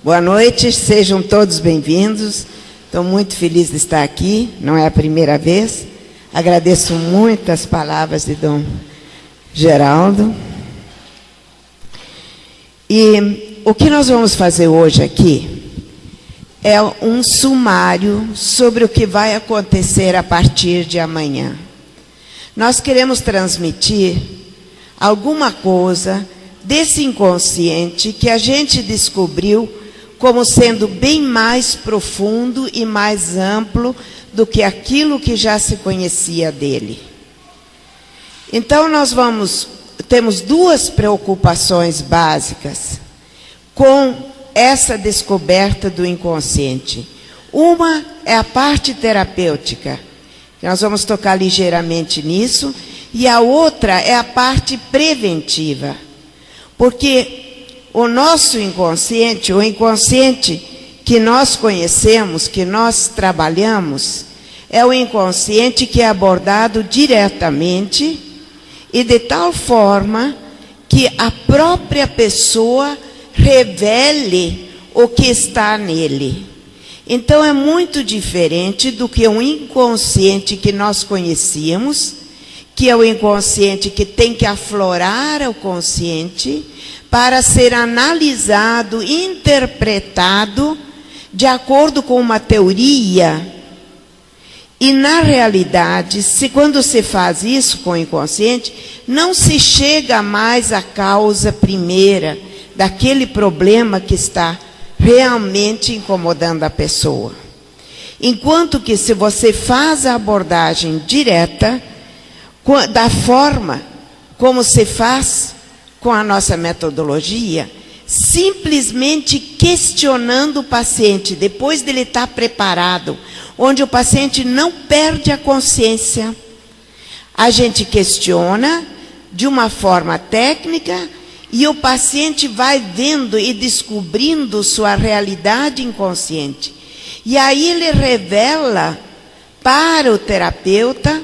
Boa noite, sejam todos bem-vindos. Estou muito feliz de estar aqui, não é a primeira vez. Agradeço muito as palavras de Dom Geraldo. E o que nós vamos fazer hoje aqui é um sumário sobre o que vai acontecer a partir de amanhã. Nós queremos transmitir alguma coisa desse inconsciente que a gente descobriu como sendo bem mais profundo e mais amplo do que aquilo que já se conhecia dele. Então temos duas preocupações básicas com essa descoberta do inconsciente. Uma é a parte terapêutica, nós vamos tocar ligeiramente nisso, e a outra é a parte preventiva, porque o nosso inconsciente, o inconsciente que nós conhecemos, que nós trabalhamos, é o inconsciente que é abordado diretamente e de tal forma que a própria pessoa revele o que está nele. Então é muito diferente do que um inconsciente que nós conhecíamos, que é o inconsciente que tem que aflorar o consciente para ser analisado, interpretado de acordo com uma teoria. E na realidade, quando se faz isso com o inconsciente, não se chega mais à causa primeira daquele problema que está realmente incomodando a pessoa. Enquanto que se você faz a abordagem direta, da forma como se faz com a nossa metodologia, simplesmente questionando o paciente, depois dele estar preparado, onde o paciente não perde a consciência, a gente questiona de uma forma técnica e o paciente vai vendo e descobrindo sua realidade inconsciente. E aí ele revela para o terapeuta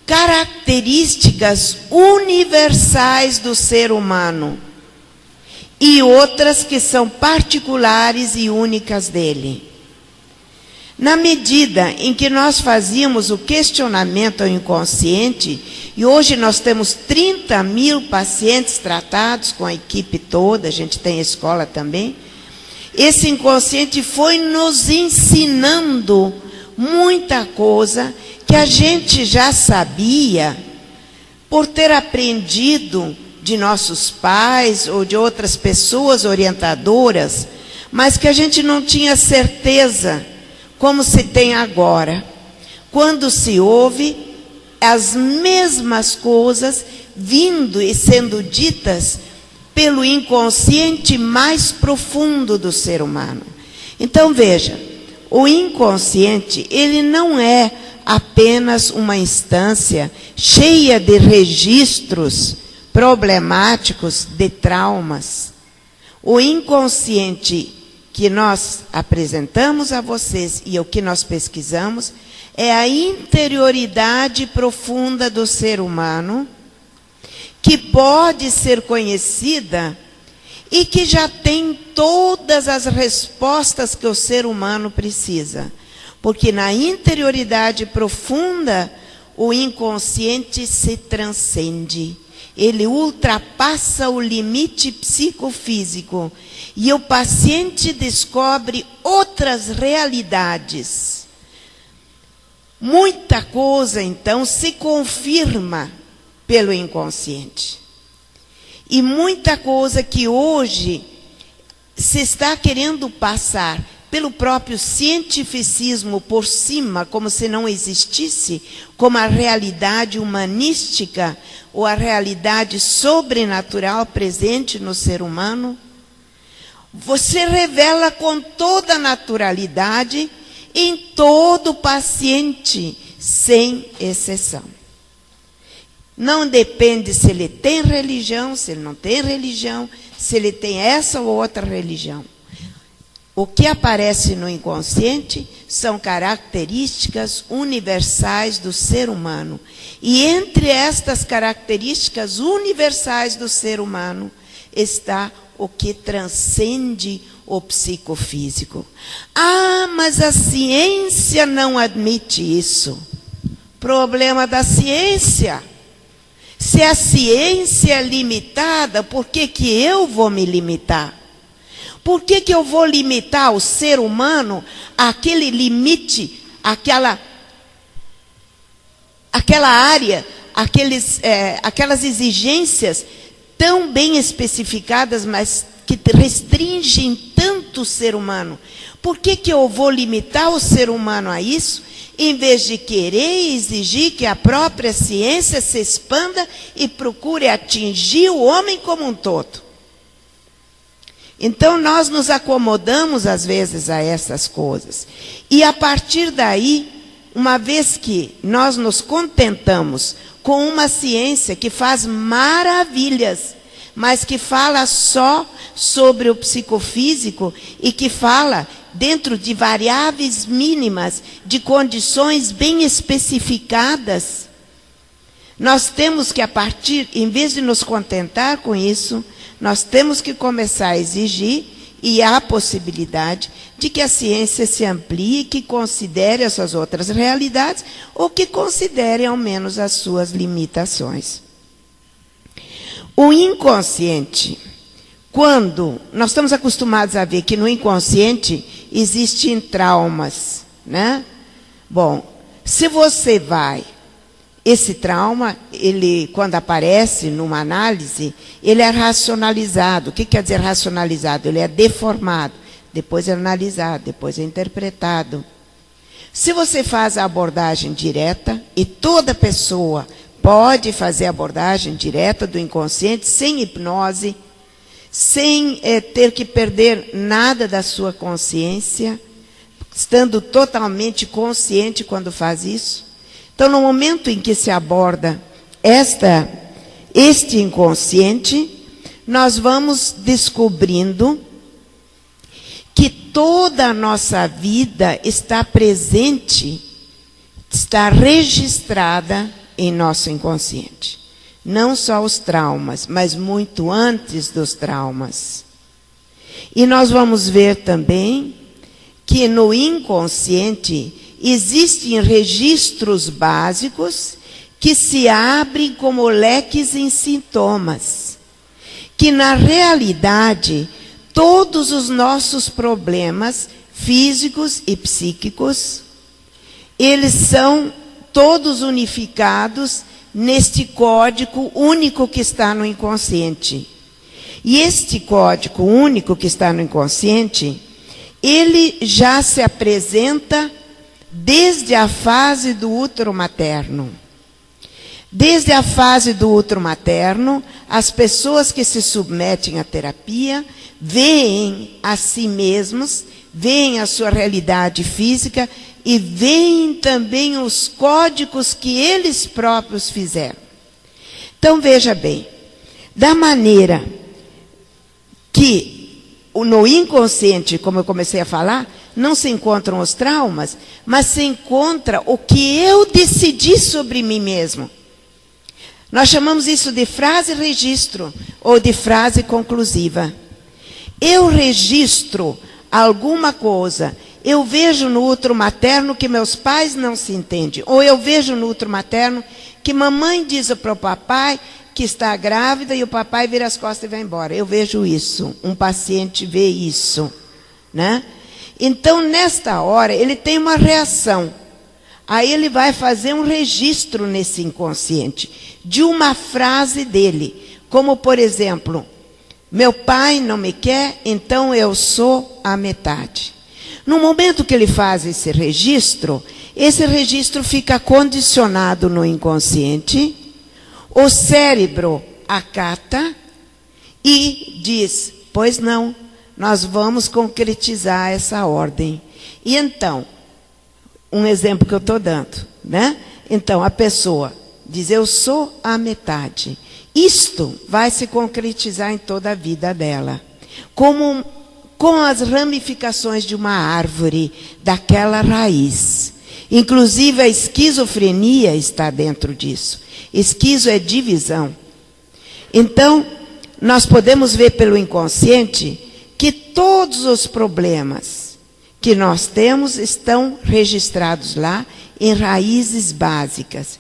características universais do ser humano e outras que são particulares e únicas dele. Na medida em que nós fazíamos o questionamento ao inconsciente, e hoje nós temos 30 mil pacientes tratados com a equipe toda, a gente tem a escola também, esse inconsciente foi nos ensinando muita coisa que a gente já sabia por ter aprendido de nossos pais ou de outras pessoas orientadoras, mas que a gente não tinha certeza como se tem agora, quando se ouve as mesmas coisas vindo e sendo ditas pelo inconsciente mais profundo do ser humano. Então veja, o inconsciente, ele não é apenas uma instância cheia de registros problemáticos de traumas. O inconsciente que nós apresentamos a vocês e o que nós pesquisamos é a interioridade profunda do ser humano, que pode ser conhecida e que já tem todas as respostas que o ser humano precisa. Porque na interioridade profunda, o inconsciente se transcende. Ele ultrapassa o limite psicofísico e o paciente descobre outras realidades. Muita coisa, então, se confirma pelo inconsciente. E muita coisa que hoje se está querendo passar pelo próprio cientificismo por cima, como se não existisse, como a realidade humanística ou a realidade sobrenatural presente no ser humano, você revela com toda naturalidade em todo paciente, sem exceção. Não depende se ele tem religião, se ele não tem religião, se ele tem essa ou outra religião. O que aparece no inconsciente são características universais do ser humano. E entre estas características universais do ser humano está o que transcende o psicofísico. Ah, mas a ciência não admite isso. Problema da ciência. Se a ciência é limitada, por que que eu vou me limitar? Por que que eu vou limitar o ser humano àquele limite, àquela área, aquelas exigências tão bem especificadas, mas que restringem tanto o ser humano? Por que que eu vou limitar o ser humano a isso, em vez de querer e exigir que a própria ciência se expanda e procure atingir o homem como um todo? Então, nós nos acomodamos, às vezes, a essas coisas. E, a partir daí, uma vez que nós nos contentamos com uma ciência que faz maravilhas, mas que fala só sobre o psicofísico e que fala dentro de variáveis mínimas, de condições bem especificadas, nós temos que, a partir, em vez de nos contentar com isso, nós temos que começar a exigir, e há a possibilidade de que a ciência se amplie, que considere essas outras realidades, ou que considere ao menos as suas limitações. O inconsciente, quando nós estamos acostumados a ver que no inconsciente existem traumas, né? Bom, se você vai, esse trauma, ele, quando aparece numa análise, ele é racionalizado. O que quer dizer racionalizado? Ele é deformado, depois é analisado, depois é interpretado. Se você faz a abordagem direta, e toda pessoa pode fazer a abordagem direta do inconsciente, sem hipnose, sem ter que perder nada da sua consciência, estando totalmente consciente quando faz isso. Então, no momento em que se aborda este inconsciente, nós vamos descobrindo que toda a nossa vida está presente, está registrada em nosso inconsciente. Não só os traumas, mas muito antes dos traumas. E nós vamos ver também que no inconsciente existem registros básicos que se abrem como leques em sintomas, que na realidade todos os nossos problemas físicos e psíquicos, eles são todos unificados neste código único que está no inconsciente. E este código único que está no inconsciente, ele já se apresenta desde a fase do útero materno. Desde a fase do útero materno, as pessoas que se submetem à terapia veem a si mesmos, veem a sua realidade física e veem também os códigos que eles próprios fizeram. Então, veja bem, da maneira que no inconsciente, como eu comecei a falar, não se encontram os traumas, mas se encontra o que eu decidi sobre mim mesmo. Nós chamamos isso de frase registro, ou de frase conclusiva. Eu registro alguma coisa, eu vejo no útero materno que meus pais não se entendem, ou eu vejo no útero materno que mamãe diz para o papai que está grávida e o papai vira as costas e vai embora. Eu vejo isso, um paciente vê isso, né? Então, nesta hora, ele tem uma reação. Aí ele vai fazer um registro nesse inconsciente de uma frase dele. Como, por exemplo, meu pai não me quer, então eu sou a metade. No momento que ele faz esse registro fica condicionado no inconsciente, o cérebro acata e diz, pois não, nós vamos concretizar essa ordem. E então, um exemplo que eu estou dando, né? Então, a pessoa diz, eu sou a metade. Isto vai se concretizar em toda a vida dela. Como com as ramificações de uma árvore, daquela raiz. Inclusive, a esquizofrenia está dentro disso. Esquizo é divisão. Então, nós podemos ver pelo inconsciente que todos os problemas que nós temos estão registrados lá em raízes básicas.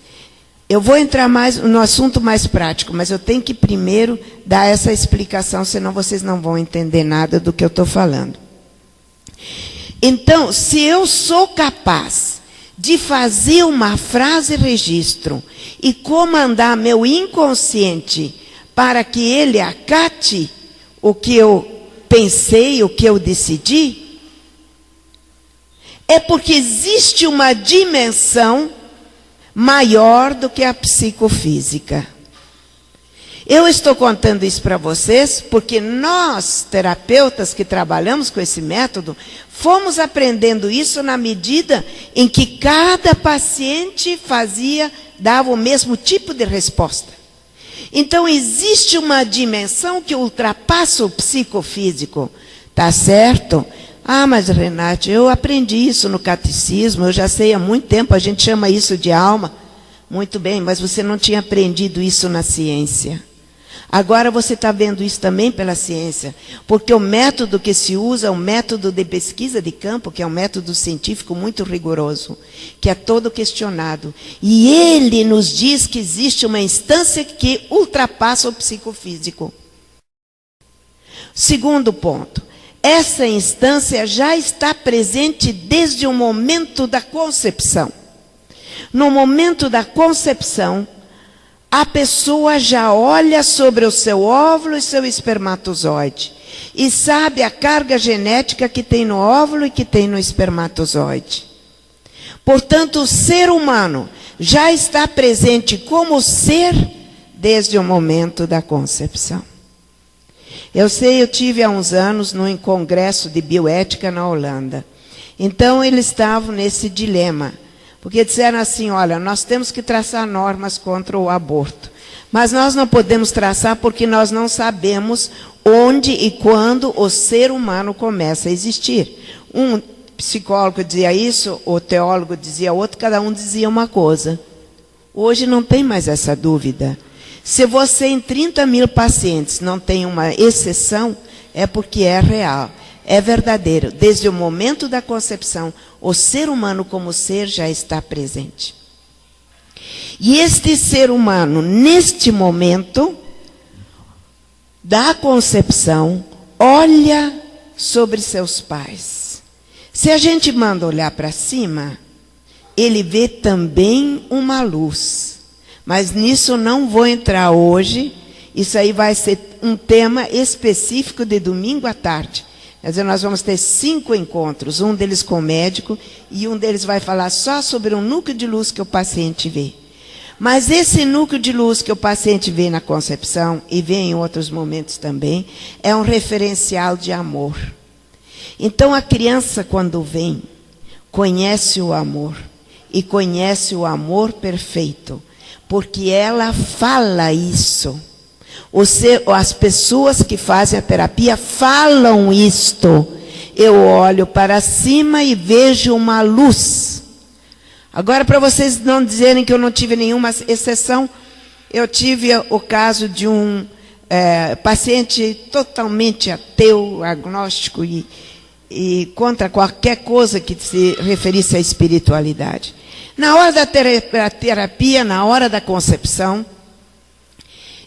Eu vou entrar mais no assunto mais prático, mas eu tenho que primeiro dar essa explicação, senão vocês não vão entender nada do que eu estou falando. Então, se eu sou capaz de fazer uma frase registro e comandar meu inconsciente para que ele acate o que eu pensei, o que eu decidi, é porque existe uma dimensão maior do que a psicofísica. Eu estou contando isso para vocês porque nós, terapeutas que trabalhamos com esse método, fomos aprendendo isso na medida em que cada paciente dava o mesmo tipo de resposta. Então, existe uma dimensão que ultrapassa o psicofísico. Tá certo? Ah, mas Renate, eu aprendi isso no catecismo, eu já sei há muito tempo, a gente chama isso de alma. Muito bem, mas você não tinha aprendido isso na ciência. Agora você está vendo isso também pela ciência, porque o método que se usa é um método de pesquisa de campo, que é um método científico muito rigoroso, que é todo questionado. E ele nos diz que existe uma instância que ultrapassa o psicofísico. Segundo ponto, essa instância já está presente desde o momento da concepção. No momento da concepção, a pessoa já olha sobre o seu óvulo e seu espermatozoide e sabe a carga genética que tem no óvulo e que tem no espermatozoide. Portanto, o ser humano já está presente como ser desde o momento da concepção. Eu tive há uns anos num congresso de bioética na Holanda. Então, eles estavam nesse dilema. Porque disseram assim, olha, nós temos que traçar normas contra o aborto. Mas nós não podemos traçar porque nós não sabemos onde e quando o ser humano começa a existir. Um psicólogo dizia isso, o teólogo dizia outro, cada um dizia uma coisa. Hoje não tem mais essa dúvida. Se você em 30 mil pacientes não tem uma exceção, é porque é real. É verdadeiro. Desde o momento da concepção, o ser humano como ser já está presente. E este ser humano, neste momento da concepção, olha sobre seus pais. Se a gente manda olhar para cima, ele vê também uma luz. Mas nisso não vou entrar hoje. Isso aí vai ser um tema específico de domingo à tarde. Quer dizer, nós vamos ter 5 encontros, um deles com o médico, e um deles vai falar só sobre um núcleo de luz que o paciente vê. Mas esse núcleo de luz que o paciente vê na concepção, e vê em outros momentos também, é um referencial de amor. Então, a criança, quando vem, conhece o amor, e conhece o amor perfeito, porque ela fala isso. As pessoas que fazem a terapia falam isto. Eu olho para cima e vejo uma luz. Agora, para vocês não dizerem que eu não tive nenhuma exceção, eu tive o caso de um paciente totalmente ateu, agnóstico e contra qualquer coisa que se referisse à espiritualidade. Na hora da terapia, na hora da concepção,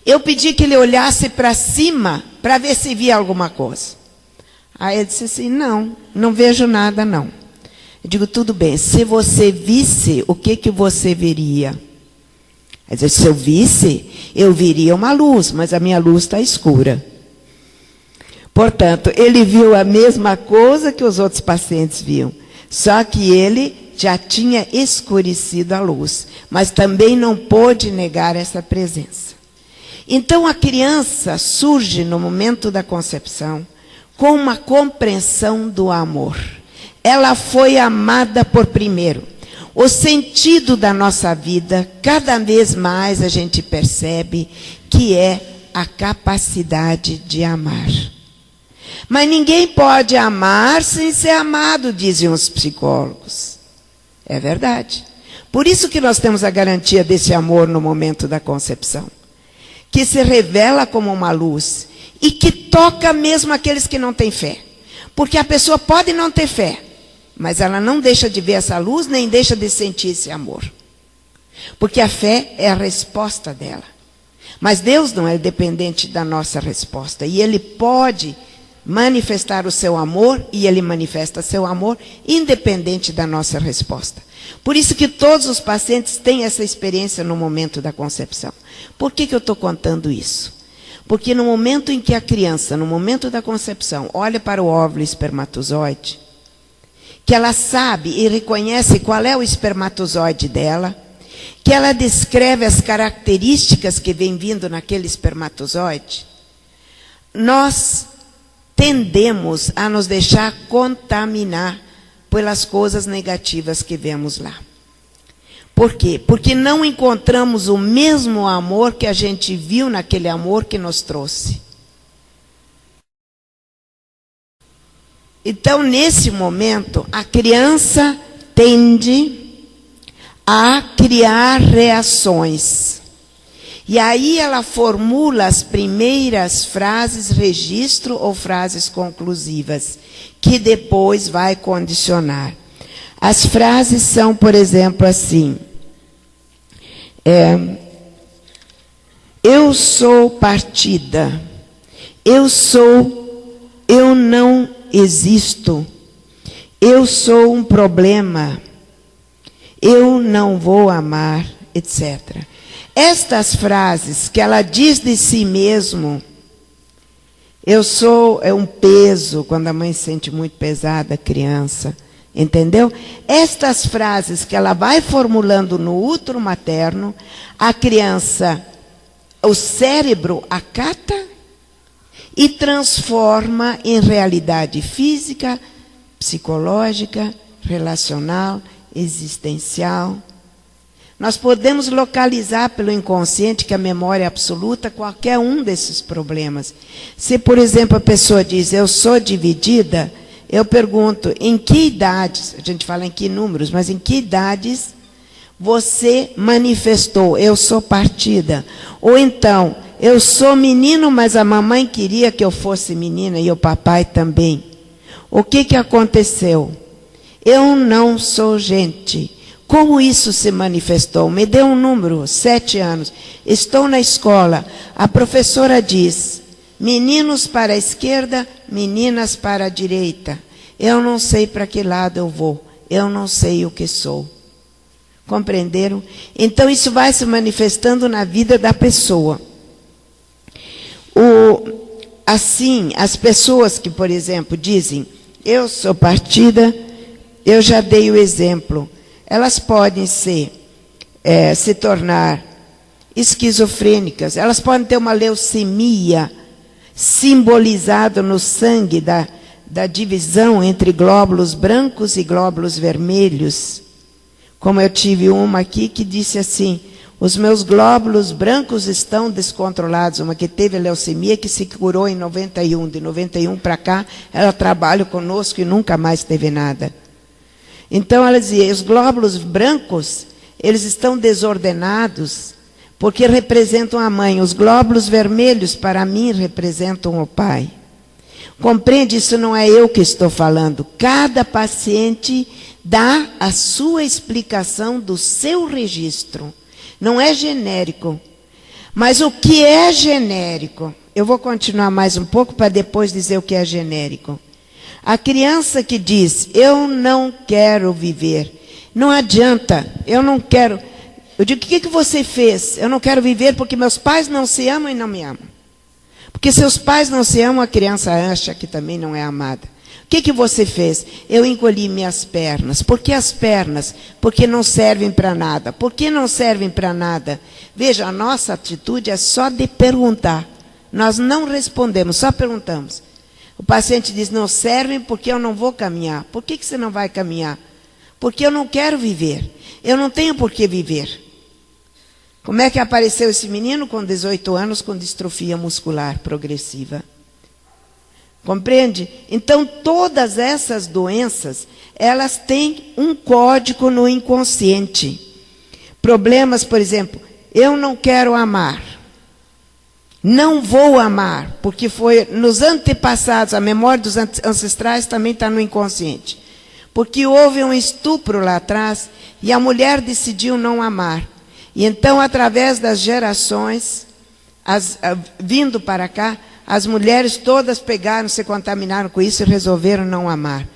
eu pedi que ele olhasse para cima para ver se via alguma coisa. Aí ele disse assim, não vejo nada não. Eu digo, tudo bem, se você visse, o que você veria? Ele disse, se eu visse, eu viria uma luz, mas a minha luz está escura. Portanto, ele viu a mesma coisa que os outros pacientes viam, só que ele já tinha escurecido a luz, mas também não pôde negar essa presença. Então, a criança surge no momento da concepção com uma compreensão do amor. Ela foi amada por primeiro. O sentido da nossa vida, cada vez mais a gente percebe que é a capacidade de amar. Mas ninguém pode amar sem ser amado, dizem os psicólogos. É verdade. Por isso que nós temos a garantia desse amor no momento da concepção. que se revela como uma luz e que toca mesmo aqueles que não têm fé. Porque a pessoa pode não ter fé, mas ela não deixa de ver essa luz, nem deixa de sentir esse amor. Porque a fé é a resposta dela. Mas Deus não é dependente da nossa resposta. E Ele pode manifestar o seu amor, e Ele manifesta seu amor, independente da nossa resposta. Por isso que todos os pacientes têm essa experiência no momento da concepção. Por que eu estou contando isso? Porque no momento em que a criança, no momento da concepção, olha para o óvulo espermatozoide, que ela sabe e reconhece qual é o espermatozoide dela, que ela descreve as características que vem vindo naquele espermatozoide, nós tendemos a nos deixar contaminar pelas coisas negativas que vemos lá. Por quê? Porque não encontramos o mesmo amor que a gente viu naquele amor que nos trouxe. Então, nesse momento, a criança tende a criar reações. E aí ela formula as primeiras frases registro ou frases conclusivas, que depois vai condicionar. As frases são, por exemplo, assim: eu sou partida, eu não existo, eu sou um problema, eu não vou amar, etc. Estas frases que ela diz de si mesmo, eu sou, é um peso, quando a mãe se sente muito pesada, a criança, entendeu? Estas frases que ela vai formulando no útero materno, a criança, o cérebro acata e transforma em realidade física, psicológica, relacional, existencial. Nós podemos localizar pelo inconsciente, que a memória é absoluta, qualquer um desses problemas. Se, por exemplo, a pessoa diz, eu sou dividida, eu pergunto, em que idades, a gente fala em que números, mas em que idades você manifestou, eu sou partida? Ou então, eu sou menino, mas a mamãe queria que eu fosse menina e o papai também. O que aconteceu? Eu não sou gente. Como isso se manifestou? Me dê um número, 7 anos. Estou na escola. A professora diz, meninos para a esquerda, meninas para a direita. Eu não sei para que lado eu vou. Eu não sei o que sou. Compreenderam? Então isso vai se manifestando na vida da pessoa. Assim, as pessoas que, por exemplo, dizem, eu sou partida, eu já dei o exemplo. Elas podem se tornar esquizofrênicas, elas podem ter uma leucemia simbolizada no sangue da divisão entre glóbulos brancos e glóbulos vermelhos. Como eu tive uma aqui que disse assim, os meus glóbulos brancos estão descontrolados. Uma que teve leucemia, que se curou em 91. De 91 para cá, ela trabalha conosco e nunca mais teve nada. Então, ela dizia, os glóbulos brancos, eles estão desordenados, porque representam a mãe. Os glóbulos vermelhos, para mim, representam o pai. Compreende? Isso não é eu que estou falando. Cada paciente dá a sua explicação do seu registro. Não é genérico. Mas o que é genérico? Eu vou continuar mais um pouco para depois dizer o que é genérico. A criança que diz, eu não quero viver. Não adianta, eu não quero. Eu digo, o que você fez? Eu não quero viver porque meus pais não se amam e não me amam. Porque se os pais não se amam, a criança acha que também não é amada. O que você fez? Eu encolhi minhas pernas. Por que as pernas? Porque não servem para nada. Por que não servem para nada? Veja, a nossa atitude é só de perguntar. Nós não respondemos, só perguntamos. O paciente diz, não servem porque eu não vou caminhar. Por que você não vai caminhar? Porque eu não quero viver. Eu não tenho por que viver. Como é que apareceu esse menino com 18 anos com distrofia muscular progressiva? Compreende? Então, todas essas doenças, elas têm um código no inconsciente. Problemas, por exemplo, eu não quero amar. Não vou amar, porque foi nos antepassados, a memória dos ancestrais também está no inconsciente. Porque houve um estupro lá atrás e a mulher decidiu não amar. E então, através das gerações, vindo para cá, as mulheres todas pegaram, se contaminaram com isso e resolveram não amar.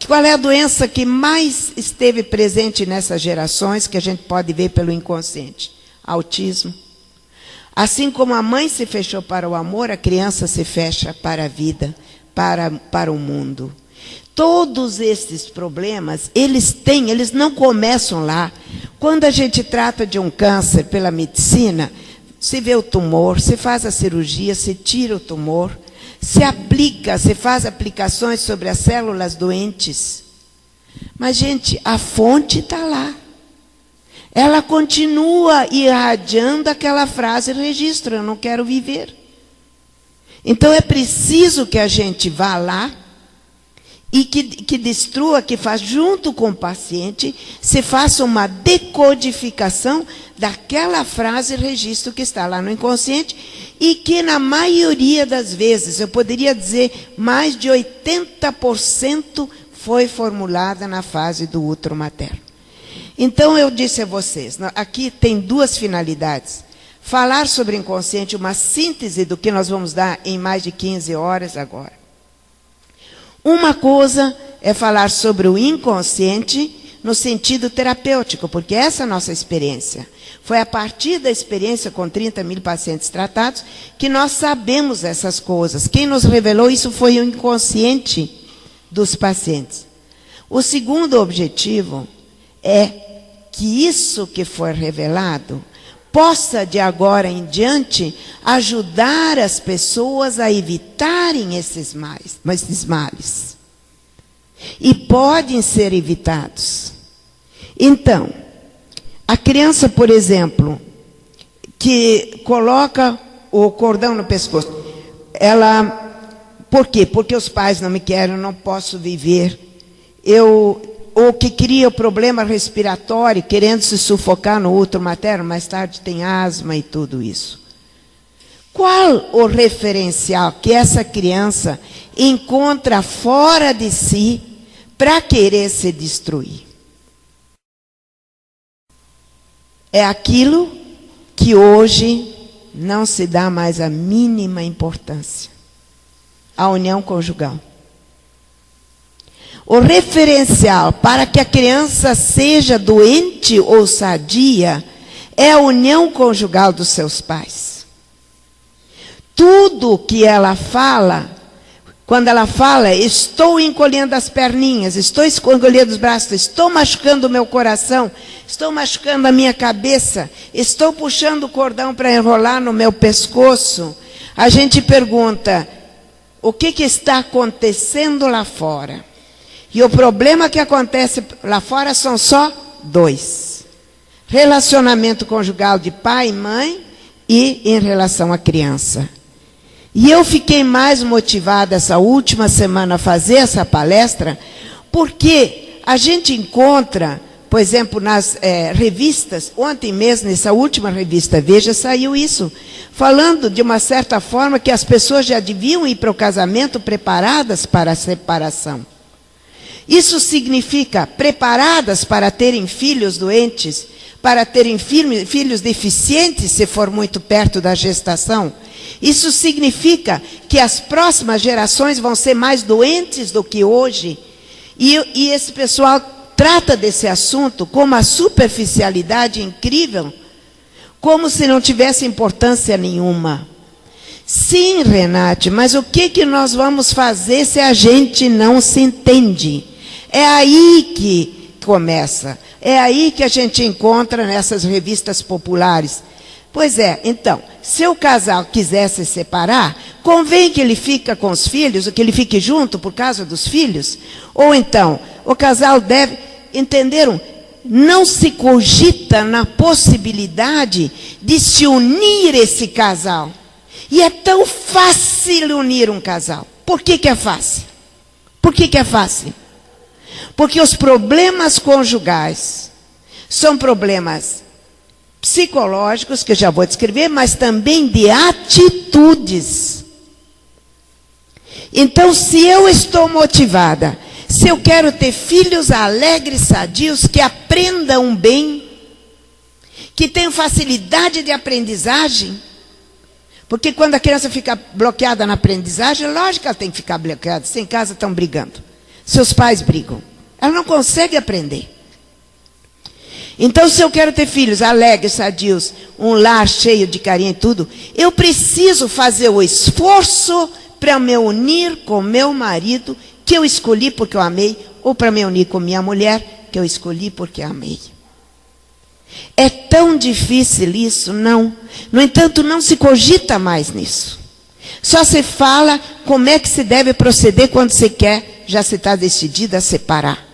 Qual é a doença que mais esteve presente nessas gerações, que a gente pode ver pelo inconsciente? Autismo. Assim como a mãe se fechou para o amor, a criança se fecha para a vida, para o mundo. Todos esses problemas, eles não começam lá. Quando a gente trata de um câncer pela medicina, se vê o tumor, se faz a cirurgia, se tira o tumor, se faz aplicações sobre as células doentes. Mas, gente, a fonte está lá. Ela continua irradiando aquela frase, registro, eu não quero viver. Então é preciso que a gente vá lá e que destrua, que faz junto com o paciente, se faça uma decodificação daquela frase, registro que está lá no inconsciente e que na maioria das vezes, eu poderia dizer, mais de 80% foi formulada na fase do útero materno. Então, eu disse a vocês, aqui tem duas finalidades. Falar sobre inconsciente, uma síntese do que nós vamos dar em mais de 15 horas agora. Uma coisa é falar sobre o inconsciente no sentido terapêutico, porque essa é a nossa experiência. Foi a partir da experiência com 30 mil pacientes tratados que nós sabemos essas coisas. Quem nos revelou isso foi o inconsciente dos pacientes. O segundo objetivo é que isso que foi revelado possa, de agora em diante, ajudar as pessoas a evitarem esses males. E podem ser evitados. Então, a criança, por exemplo, que coloca o cordão no pescoço, por quê? Porque os pais não me querem, eu não posso viver. Ou que cria o problema respiratório, querendo se sufocar no útero materno, mais tarde tem asma e tudo isso. Qual o referencial que essa criança encontra fora de si para querer se destruir? É aquilo que hoje não se dá mais a mínima importância. A união conjugal. O referencial para que a criança seja doente ou sadia é a união conjugal dos seus pais. Tudo que ela fala, quando ela fala, estou encolhendo as perninhas, estou encolhendo os braços, estou machucando o meu coração, estou machucando a minha cabeça, estou puxando o cordão para enrolar no meu pescoço, a gente pergunta, o que está acontecendo lá fora? E o problema que acontece lá fora são só dois. Relacionamento conjugal de pai e mãe e em relação à criança. E eu fiquei mais motivada essa última semana a fazer essa palestra, porque a gente encontra, por exemplo, nas revistas, ontem mesmo, nessa última revista Veja, saiu isso, falando de uma certa forma que as pessoas já deviam ir para o casamento preparadas para a separação. Isso significa preparadas para terem filhos doentes, para terem filhos deficientes, se for muito perto da gestação. Isso significa que as próximas gerações vão ser mais doentes do que hoje. E esse pessoal trata desse assunto com uma superficialidade incrível, como se não tivesse importância nenhuma. Sim, Renate, mas o que nós vamos fazer se a gente não se entende? É aí que começa. É aí que a gente encontra nessas revistas populares. Pois é, então, se o casal quiser se separar, convém que ele fique com os filhos, que ele fique junto por causa dos filhos? Ou então, o casal deve, entenderam? Não se cogita na possibilidade de se unir esse casal. E é tão fácil unir um casal. Por que é fácil? Por que é fácil? Porque os problemas conjugais são problemas psicológicos, que eu já vou descrever, mas também de atitudes. Então, se eu estou motivada, se eu quero ter filhos alegres, sadios, que aprendam bem, que tenham facilidade de aprendizagem, porque quando a criança fica bloqueada na aprendizagem, lógico que ela tem que ficar bloqueada, se em casa estão brigando, seus pais brigam, ela não consegue aprender. Então, se eu quero ter filhos alegres, sadios, um lar cheio de carinho e tudo, eu preciso fazer o esforço para me unir com meu marido, que eu escolhi porque eu amei, ou para me unir com minha mulher, que eu escolhi porque amei. É tão difícil isso? Não. No entanto, não se cogita mais nisso. Só se fala como é que se deve proceder quando se quer, já se está decidido a separar.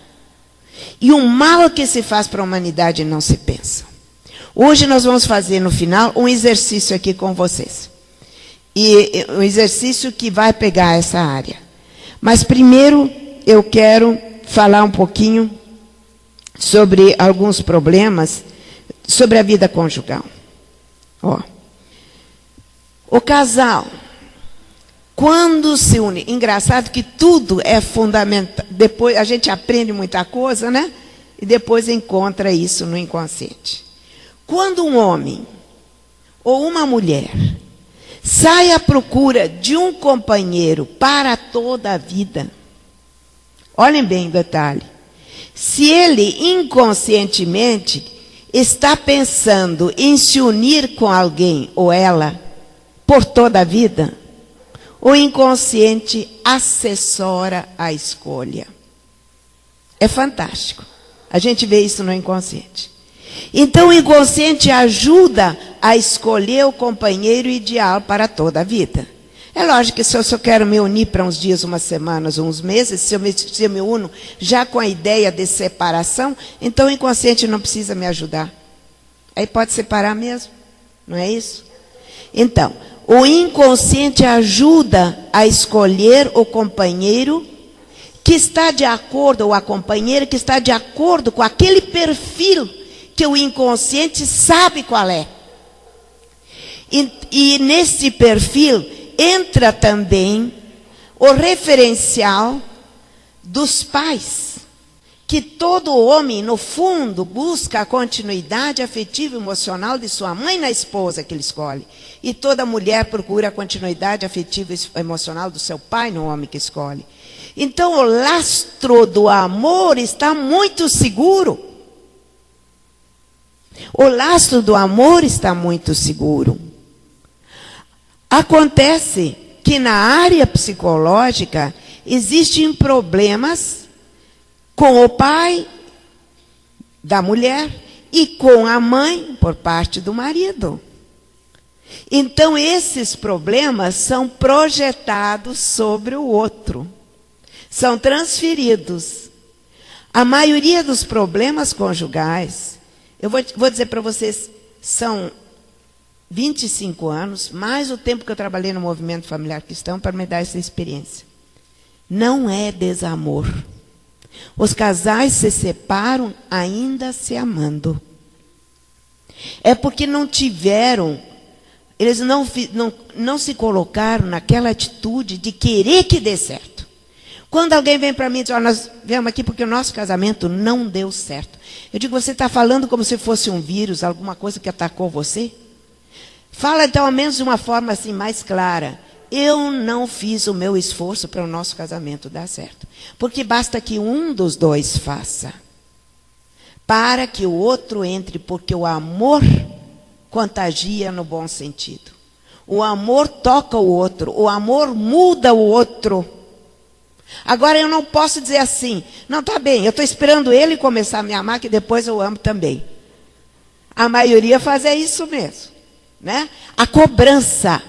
E o mal que se faz para a humanidade não se pensa. Hoje nós vamos fazer no final um exercício aqui com vocês. E um exercício que vai pegar essa área. Mas primeiro eu quero falar um pouquinho sobre alguns problemas sobre a vida conjugal. Ó, o casal, quando se une, engraçado que tudo é fundamental, depois a gente aprende muita coisa, né? E depois encontra isso no inconsciente. Quando um homem ou uma mulher sai à procura de um companheiro para toda a vida, olhem bem o detalhe, se ele inconscientemente está pensando em se unir com alguém ou ela por toda a vida, o inconsciente assessora a escolha. É fantástico. A gente vê isso no inconsciente. Então, o inconsciente ajuda a escolher o companheiro ideal para toda a vida. É lógico que se eu só quero me unir para uns dias, umas semanas, uns meses, se eu me uno já com a ideia de separação, então o inconsciente não precisa me ajudar. Aí pode separar mesmo, não é isso? Então, o inconsciente ajuda a escolher o companheiro que está de acordo, ou a companheira que está de acordo com aquele perfil que o inconsciente sabe qual é. E nesse perfil entra também o referencial dos pais, que todo homem, no fundo, busca a continuidade afetiva e emocional de sua mãe na esposa que ele escolhe. E toda mulher procura a continuidade afetiva e emocional do seu pai no homem que escolhe. Então, o lastro do amor está muito seguro. O lastro do amor está muito seguro. Acontece que na área psicológica existem problemas com o pai da mulher e com a mãe por parte do marido. Então, esses problemas são projetados sobre o outro. São transferidos. A maioria dos problemas conjugais, eu vou dizer para vocês, são 25 anos, mais o tempo que eu trabalhei no movimento familiar cristão para me dar essa experiência. Não é desamor. Os casais se separam ainda se amando. É porque não tiveram, eles não se colocaram naquela atitude de querer que dê certo. Quando alguém vem para mim e diz, nós viemos aqui porque o nosso casamento não deu certo. Eu digo, você está falando como se fosse um vírus, alguma coisa que atacou você? Fala então, ao menos de uma forma assim mais clara. Eu não fiz o meu esforço para o nosso casamento dar certo. Porque basta que um dos dois faça. Para que o outro entre, porque o amor contagia no bom sentido. O amor toca o outro, o amor muda o outro. Agora eu não posso dizer assim, não, está bem, eu estou esperando ele começar a me amar, que depois eu amo também. A maioria faz isso mesmo, né? A cobrança.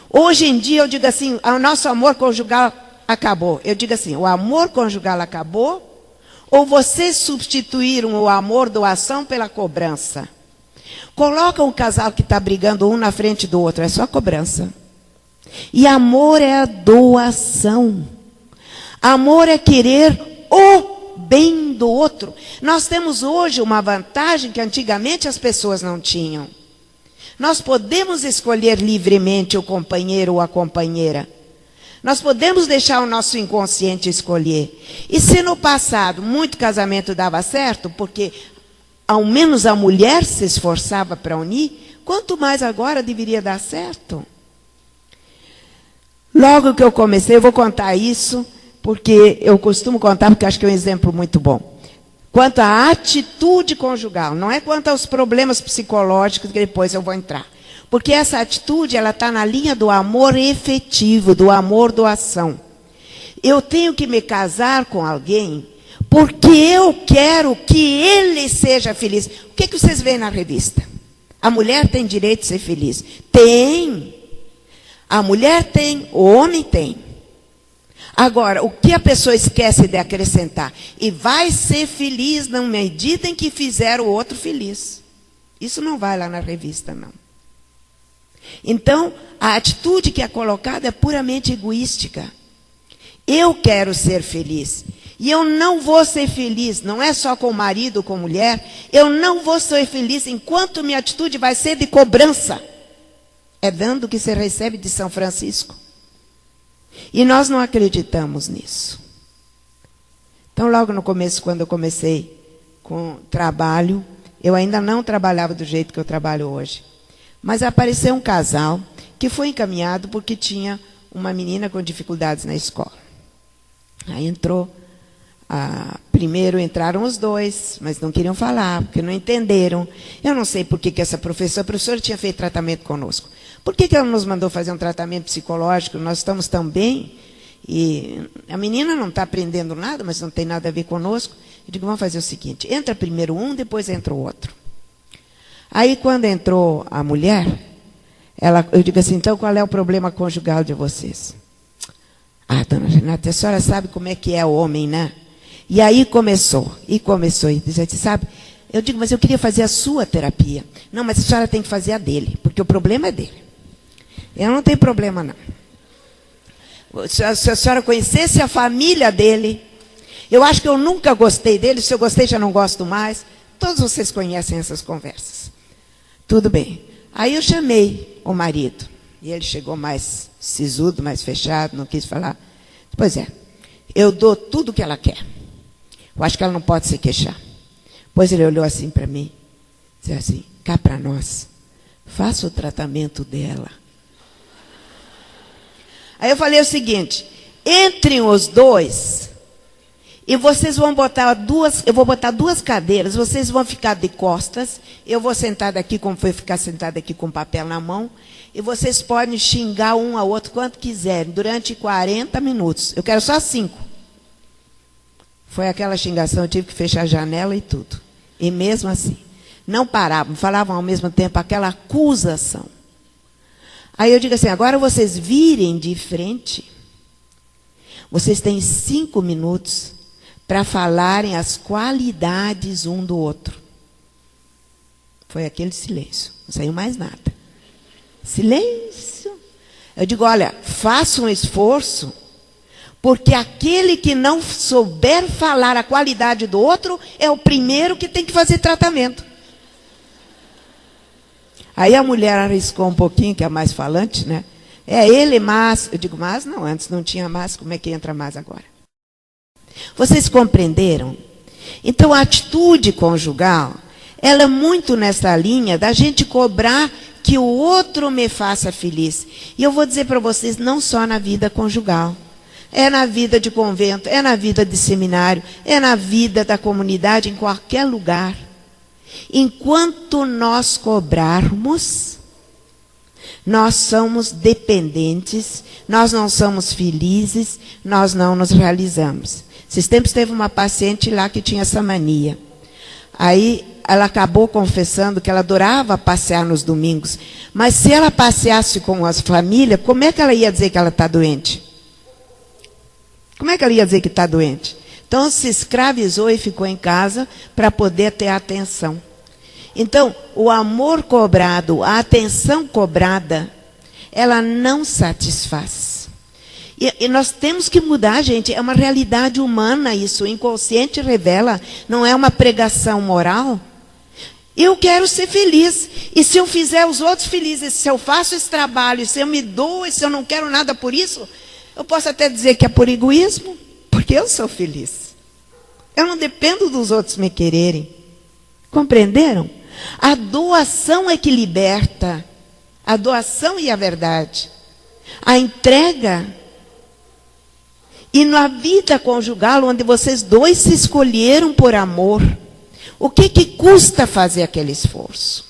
Hoje em dia eu digo assim, o nosso amor conjugal acabou. Eu digo assim, o amor conjugal acabou, ou vocês substituíram o amor doação pela cobrança. Coloca um casal que está brigando um na frente do outro, é só cobrança. E amor é a doação. Amor é querer o bem do outro. Nós temos hoje uma vantagem que antigamente as pessoas não tinham. Nós podemos escolher livremente o companheiro ou a companheira. Nós podemos deixar o nosso inconsciente escolher. E se no passado muito casamento dava certo, porque ao menos a mulher se esforçava para unir, quanto mais agora deveria dar certo? Logo que eu comecei, eu vou contar isso, porque eu costumo contar, porque acho que é um exemplo muito bom. Quanto à atitude conjugal, não é quanto aos problemas psicológicos, que depois eu vou entrar. Porque essa atitude, ela está na linha do amor efetivo, do amor doação. Eu tenho que me casar com alguém porque eu quero que ele seja feliz. O que vocês veem na revista? A mulher tem direito de ser feliz? Tem. A mulher tem, o homem tem. Agora, o que a pessoa esquece de acrescentar? E vai ser feliz na medida em que fizer o outro feliz. Isso não vai lá na revista, não. Então, a atitude que é colocada é puramente egoística. Eu quero ser feliz. E eu não vou ser feliz, não é só com o marido ou com a mulher. Eu não vou ser feliz enquanto minha atitude vai ser de cobrança. É dando o que você recebe de São Francisco. E nós não acreditamos nisso. Então, logo no começo, quando eu comecei com trabalho, eu ainda não trabalhava do jeito que eu trabalho hoje. Mas apareceu um casal que foi encaminhado porque tinha uma menina com dificuldades na escola. Aí entrou, primeiro entraram os dois, mas não queriam falar, porque não entenderam. Eu não sei por que essa professora, a professora tinha feito tratamento conosco. Por que ela nos mandou fazer um tratamento psicológico? Nós estamos tão bem, e a menina não está aprendendo nada, mas não tem nada a ver conosco. Eu digo, vamos fazer o seguinte, entra primeiro um, depois entra o outro. Aí, quando entrou a mulher, eu digo assim, então, qual é o problema conjugal de vocês? Ah, dona Renata, a senhora sabe como é que é o homem, né? E aí começou, e dizia assim, sabe, eu digo, mas eu queria fazer a sua terapia. Não, mas a senhora tem que fazer a dele, porque o problema é dele. Eu não tenho problema, não. Se a senhora conhecesse a família dele, eu acho que eu nunca gostei dele, se eu gostei já não gosto mais. Todos vocês conhecem essas conversas. Tudo bem. Aí eu chamei o marido. E ele chegou mais sisudo, mais fechado, não quis falar. Pois é, eu dou tudo o que ela quer. Eu acho que ela não pode se queixar. Pois ele olhou assim para mim, disse assim, cá para nós, faça o tratamento dela. Aí eu falei o seguinte, entre os dois, e vocês vão botar eu vou botar duas cadeiras, vocês vão ficar de costas, eu vou sentar daqui, como foi ficar sentado aqui com papel na mão, e vocês podem xingar um ao outro quanto quiserem, durante 40 minutos. Eu quero só 5. Foi aquela xingação, eu tive que fechar a janela e tudo. E mesmo assim, não paravam, falavam ao mesmo tempo aquela acusação. Aí eu digo assim, agora vocês virem de frente, vocês têm 5 minutos para falarem as qualidades um do outro. Foi aquele silêncio, não saiu mais nada. Silêncio. Eu digo, olha, faça um esforço, porque aquele que não souber falar a qualidade do outro é o primeiro que tem que fazer tratamento. Aí a mulher arriscou um pouquinho, que é a mais falante, né? É ele, mas... Eu digo, mas não, antes não tinha mais, como é que entra mais agora? Vocês compreenderam? Então, a atitude conjugal, ela é muito nessa linha da gente cobrar que o outro me faça feliz. E eu vou dizer para vocês, não só na vida conjugal. É na vida de convento, é na vida de seminário, é na vida da comunidade, em qualquer lugar. Enquanto nós cobrarmos, nós somos dependentes, nós não somos felizes, nós não nos realizamos. Esses tempos teve uma paciente lá que tinha essa mania. Aí ela acabou confessando que ela adorava passear nos domingos. Mas se ela passeasse com as famílias, como é que ela ia dizer que ela está doente? Como é que ela ia dizer que está doente? Então se escravizou e ficou em casa para poder ter atenção. Então, o amor cobrado, a atenção cobrada, ela não satisfaz. E nós temos que mudar, gente. É uma realidade humana isso. O inconsciente revela, não é uma pregação moral. Eu quero ser feliz. E se eu fizer os outros felizes, se eu faço esse trabalho, se eu me dou, e se eu não quero nada por isso, eu posso até dizer que é por egoísmo, porque eu sou feliz. Eu não dependo dos outros me quererem. Compreenderam? A doação é que liberta. A doação e a verdade. A entrega. E na vida conjugal, onde vocês dois se escolheram por amor, o que custa fazer aquele esforço?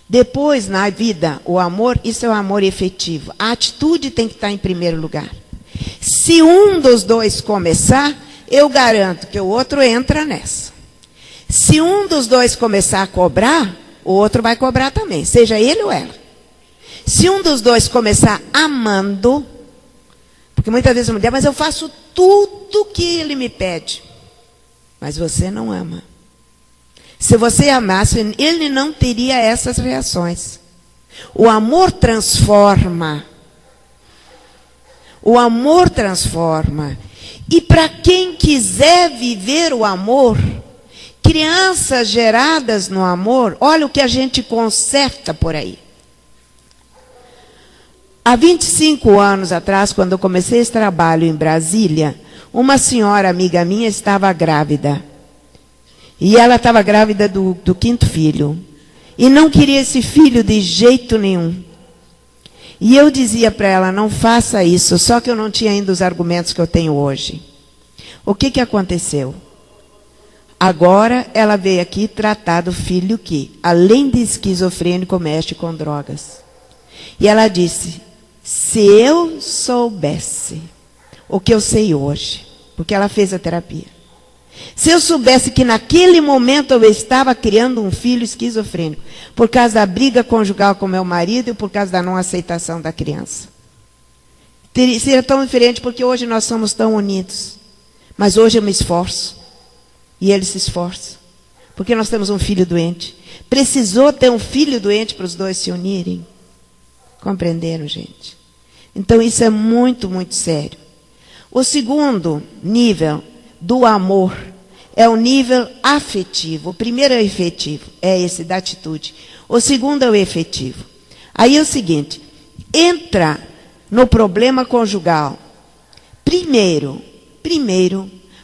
Depois, na vida, o amor, isso é o amor efetivo. A atitude tem que estar em primeiro lugar. Se um dos dois começar, eu garanto que o outro entra nessa. Se um dos dois começar a cobrar, o outro vai cobrar também, seja ele ou ela. Se um dos dois começar amando, porque muitas vezes a mulher, mas eu faço tudo que ele me pede. Mas você não ama. Se você amasse, ele não teria essas reações. O amor transforma. O amor transforma. E para quem quiser viver o amor, crianças geradas no amor, olha o que a gente conserta por aí. Há 25 anos atrás, quando eu comecei esse trabalho em Brasília, uma senhora amiga minha estava grávida. E ela estava grávida do 5º filho. E não queria esse filho de jeito nenhum. E eu dizia para ela, não faça isso, só que eu não tinha ainda os argumentos que eu tenho hoje. O que aconteceu? Agora ela veio aqui tratar do filho que, além de esquizofrênico, mexe com drogas. E ela disse, se eu soubesse o que eu sei hoje, porque ela fez a terapia, se eu soubesse que naquele momento eu estava criando um filho esquizofrênico, por causa da briga conjugal com meu marido e por causa da não aceitação da criança. Seria tão diferente porque hoje nós somos tão unidos. Mas hoje eu me esforço. E ele se esforça. Porque nós temos um filho doente. Precisou ter um filho doente para os dois se unirem. Compreenderam, gente? Então isso é muito, muito sério. O segundo nível do amor é o nível afetivo. O primeiro é o efetivo, é esse da atitude. O segundo é o efetivo. Aí é o seguinte, entra no problema conjugal. Primeiro,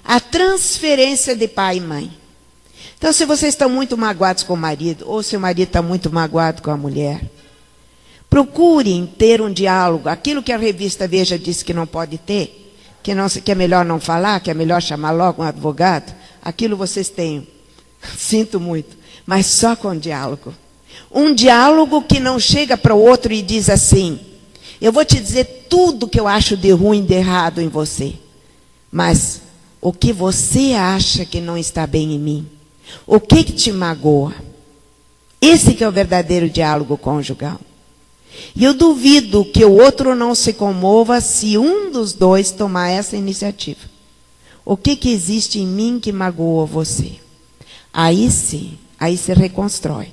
a transferência de pai e mãe. Então, se vocês estão muito magoados com o marido, ou se o marido está muito magoado com a mulher, procurem ter um diálogo. Aquilo que a revista Veja disse que não pode ter, que é melhor não falar, que é melhor chamar logo um advogado, aquilo vocês têm. Sinto muito, mas só com diálogo. Um diálogo que não chega para o outro e diz assim, eu vou te dizer tudo que eu acho de ruim, de errado em você, mas o que você acha que não está bem em mim? O que te magoa? Esse que é o verdadeiro diálogo conjugal. E eu duvido que o outro não se comova se um dos dois tomar essa iniciativa. O que existe em mim que magoa você? Aí sim, aí se reconstrói.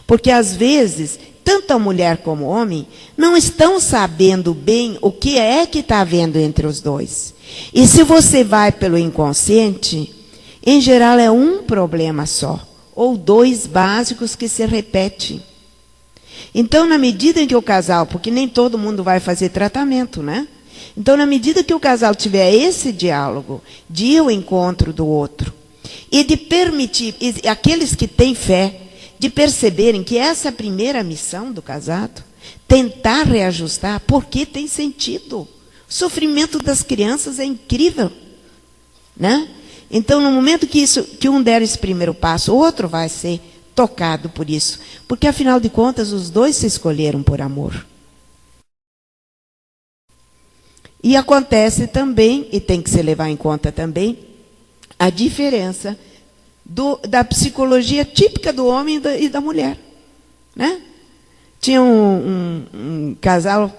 Porque às vezes, tanto a mulher como o homem não estão sabendo bem o que é que está havendo entre os dois. E se você vai pelo inconsciente, em geral é um problema só, ou dois básicos que se repetem. Então, na medida em que o casal, porque nem todo mundo vai fazer tratamento, né? Então, na medida que o casal tiver esse diálogo, de ir ao encontro do outro, e de permitir, e aqueles que têm fé, de perceberem que essa é a primeira missão do casado, tentar reajustar, porque tem sentido. O sofrimento das crianças é incrível, né? Então, no momento que um der esse primeiro passo, o outro vai ser tocado por isso. Porque, afinal de contas, os dois se escolheram por amor. E acontece também, e tem que se levar em conta também, a diferença da psicologia típica do homem e da mulher. Né? Tinha um casal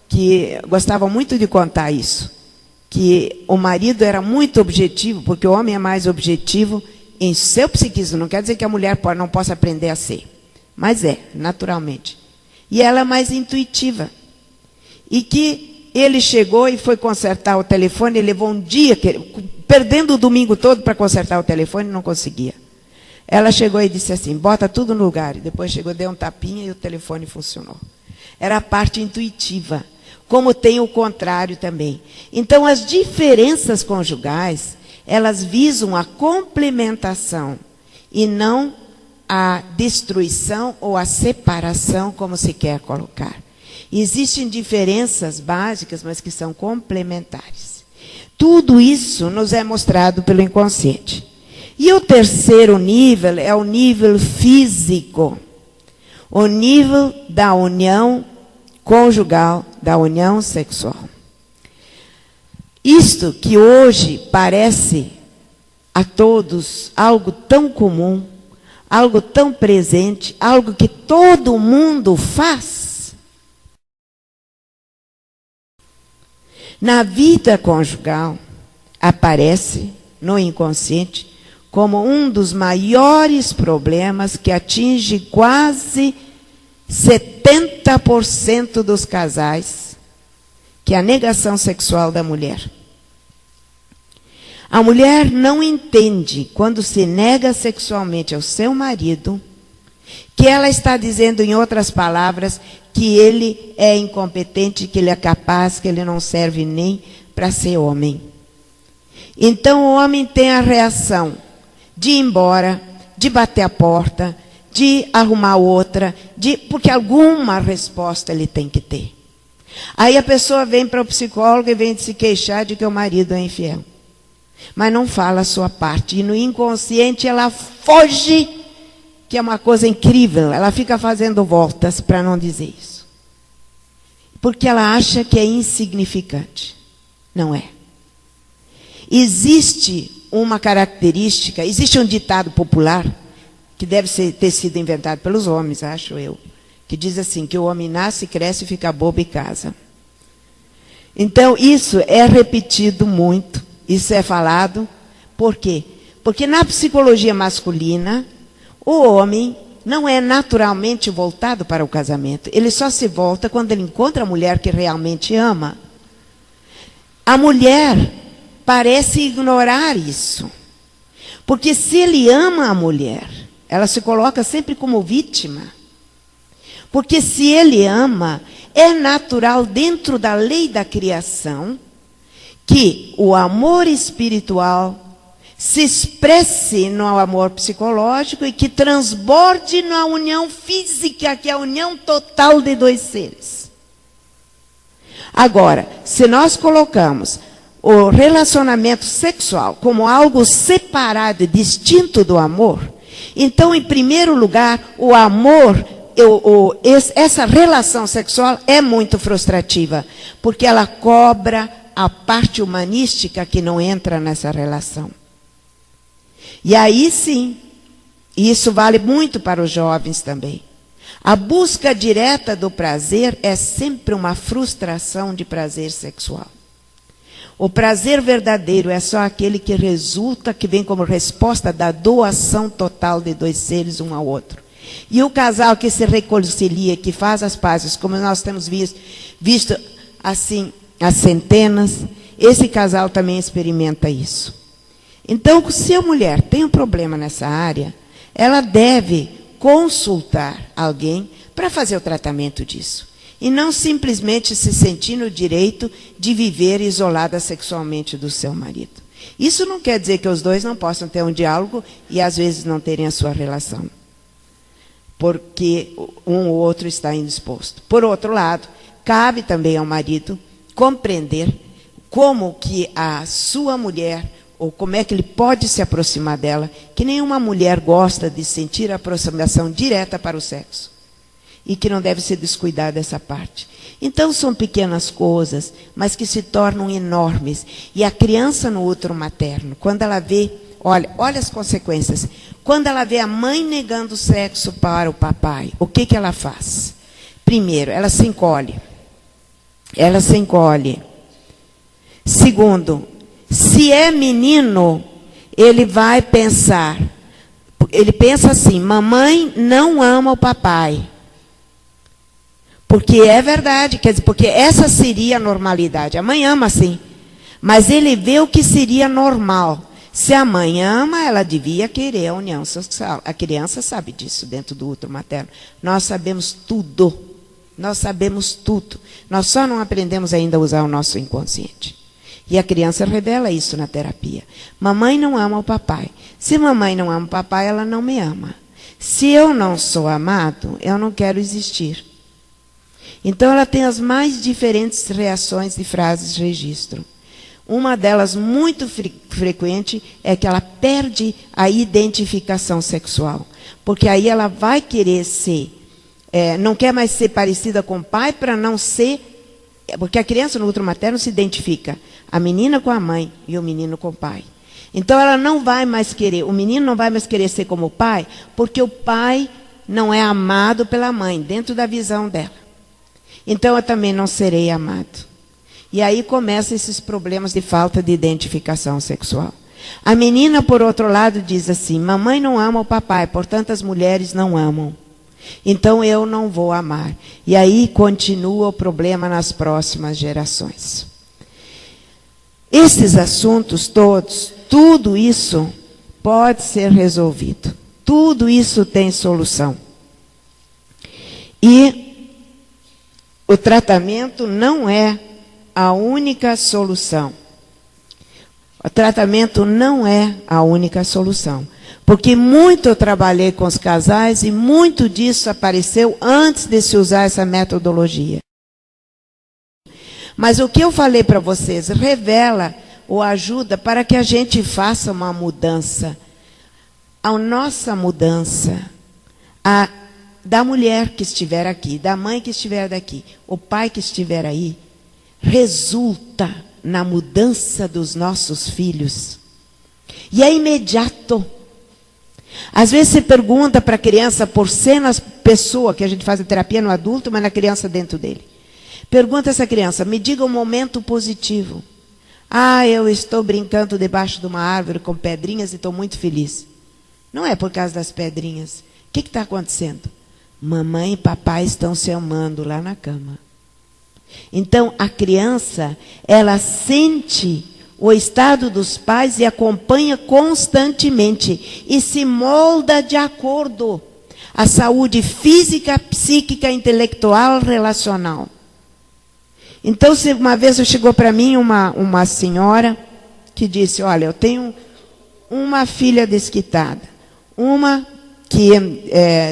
que gostava muito de contar isso, que o marido era muito objetivo, porque o homem é mais objetivo em seu psiquismo. Não quer dizer que a mulher não possa aprender a ser, mas naturalmente. E ela é mais intuitiva. E que ele chegou e foi consertar o telefone, ele levou um dia, perdendo o domingo todo para consertar o telefone, não conseguia. Ela chegou e disse assim, bota tudo no lugar. E depois chegou, deu um tapinha e o telefone funcionou. Era a parte intuitiva, como tem o contrário também. Então, as diferenças conjugais, elas visam a complementação e não a destruição ou a separação, como se quer colocar. Existem diferenças básicas, mas que são complementares. Tudo isso nos é mostrado pelo inconsciente. E o terceiro nível é o nível físico, o nível da união conjugal, da união sexual. Isto que hoje parece a todos algo tão comum, algo tão presente, algo que todo mundo faz. Na vida conjugal, aparece no inconsciente como um dos maiores problemas que atinge quase 70% dos casais, que é a negação sexual da mulher. A mulher não entende, quando se nega sexualmente ao seu marido, que ela está dizendo, em outras palavras, que ele é incompetente, que ele é capaz, que ele não serve nem para ser homem. Então o homem tem a reação de ir embora, de bater a porta, de arrumar outra, porque alguma resposta ele tem que ter. Aí a pessoa vem para o psicólogo e vem se queixar de que o marido é infiel. Mas não fala a sua parte. E no inconsciente ela foge, que é uma coisa incrível. Ela fica fazendo voltas para não dizer isso. Porque ela acha que é insignificante. Não é. Existe uma característica, existe um ditado popular, que deve ter sido inventado pelos homens, acho eu, que diz assim, que o homem nasce, cresce, fica bobo e casa. Então, isso é repetido muito, isso é falado. Por quê? Porque na psicologia masculina, o homem não é naturalmente voltado para o casamento. Ele só se volta quando ele encontra a mulher que realmente ama. A mulher parece ignorar isso. Porque se ele ama a mulher, ela se coloca sempre como vítima. Porque se ele ama, é natural dentro da lei da criação que o amor espiritual se expresse no amor psicológico e que transborde na união física, que é a união total de dois seres. Agora, se nós colocamos o relacionamento sexual como algo separado e distinto do amor, então, em primeiro lugar, o amor, essa relação sexual é muito frustrativa, porque ela cobra a parte humanística que não entra nessa relação. E aí sim, isso vale muito para os jovens também. A busca direta do prazer é sempre uma frustração de prazer sexual. O prazer verdadeiro é só aquele que resulta, que vem como resposta da doação total de dois seres um ao outro. E o casal que se reconcilia, que faz as pazes, como nós temos visto assim, há centenas, esse casal também experimenta isso. Então, se a mulher tem um problema nessa área, ela deve consultar alguém para fazer o tratamento disso. E não simplesmente se sentir no direito de viver isolada sexualmente do seu marido. Isso não quer dizer que os dois não possam ter um diálogo e às vezes não terem a sua relação. Porque um ou outro está indisposto. Por outro lado, cabe também ao marido compreender como que a sua mulher, ou como é que ele pode se aproximar dela, que nenhuma mulher gosta de sentir a aproximação direta para o sexo. E que não deve se descuidar dessa parte. Então, são pequenas coisas, mas que se tornam enormes. E a criança no útero materno, quando ela vê, olha as consequências. Quando ela vê a mãe negando sexo para o papai, o que ela faz? Primeiro, ela se encolhe. Ela se encolhe. Segundo, se é menino, ele vai pensar, ele pensa assim, mamãe não ama o papai. Porque é verdade, quer dizer, porque essa seria a normalidade. A mãe ama sim, mas ele vê o que seria normal. Se a mãe ama, ela devia querer a união social. A criança sabe disso dentro do útero materno. Nós sabemos tudo. Nós sabemos tudo. Nós só não aprendemos ainda a usar o nosso inconsciente. E a criança revela isso na terapia. Mamãe não ama o papai. Se mamãe não ama o papai, ela não me ama. Se eu não sou amado, eu não quero existir. Então ela tem as mais diferentes reações de frases de registro. Uma delas muito frequente é que ela perde a identificação sexual. Porque aí ela vai querer ser, não quer mais ser parecida com o pai para não ser, porque a criança no útero materno se identifica, a menina com a mãe e o menino com o pai. Então ela não vai mais querer, o menino não vai mais querer ser como o pai, porque o pai não é amado pela mãe, dentro da visão dela. Então eu também não serei amado. E aí começam esses problemas de falta de identificação sexual. A menina, por outro lado, diz assim, mamãe não ama o papai, portanto as mulheres não amam. Então eu não vou amar. E aí continua o problema nas próximas gerações. Esses assuntos todos, tudo isso pode ser resolvido. Tudo isso tem solução. E o tratamento não é a única solução. O tratamento não é a única solução. Porque muito eu trabalhei com os casais e muito disso apareceu antes de se usar essa metodologia. Mas o que eu falei para vocês revela ou ajuda para que a gente faça uma mudança. A nossa mudança, da mulher que estiver aqui, da mãe que estiver daqui, o pai que estiver aí, resulta na mudança dos nossos filhos. E é imediato. Às vezes você pergunta para a criança, por ser na pessoa, que a gente faz a terapia no adulto, mas na criança dentro dele. Pergunta essa criança, me diga um momento positivo. Ah, eu estou brincando debaixo de uma árvore com pedrinhas e estou muito feliz. Não é por causa das pedrinhas. O que está acontecendo? Mamãe e papai estão se amando lá na cama. Então, a criança, ela sente o estado dos pais e acompanha constantemente. E se molda de acordo à saúde física, psíquica, intelectual, relacional. Então, uma vez chegou para mim uma senhora que disse, olha, eu tenho uma filha desquitada, uma que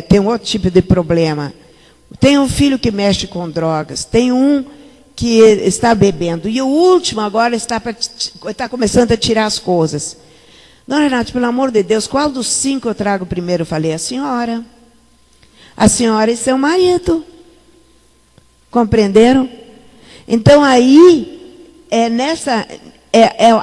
tem outro tipo de problema, tem um filho que mexe com drogas, tem um que está bebendo, e o último agora está começando a tirar as coisas. Dona Renata, pelo amor de Deus, qual dos 5 eu trago primeiro? Eu falei, a senhora e seu marido. Compreenderam? Então aí,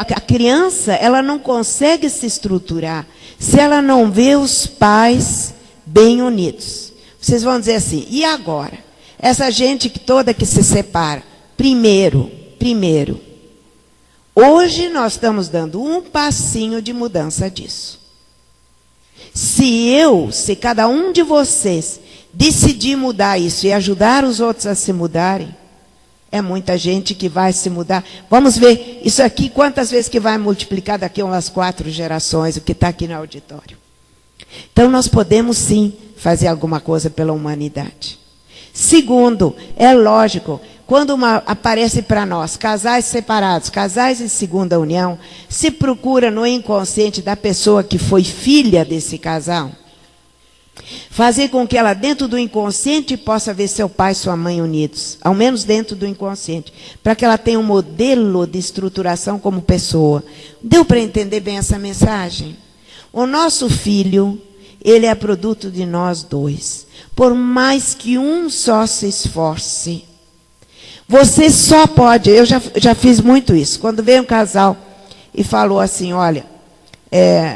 a criança, ela não consegue se estruturar se ela não vê os pais bem unidos. Vocês vão dizer assim, e agora? Essa gente toda que se separa, primeiro, hoje nós estamos dando um passinho de mudança disso. Se cada um de vocês decidir mudar isso e ajudar os outros a se mudarem, é muita gente que vai se mudar. Vamos ver isso aqui, quantas vezes que vai multiplicar daqui a umas 4 gerações, o que está aqui no auditório. Então, nós podemos sim fazer alguma coisa pela humanidade. Segundo, é lógico, quando aparece para nós casais separados, casais em segunda união, se procura no inconsciente da pessoa que foi filha desse casal, fazer com que ela dentro do inconsciente possa ver seu pai e sua mãe unidos, ao menos dentro do inconsciente, para que ela tenha um modelo de estruturação como pessoa. Deu para entender bem essa mensagem? O nosso filho, ele é produto de nós dois. Por mais que um só se esforce, você só pode, eu já fiz muito isso, quando veio um casal e falou assim, olha,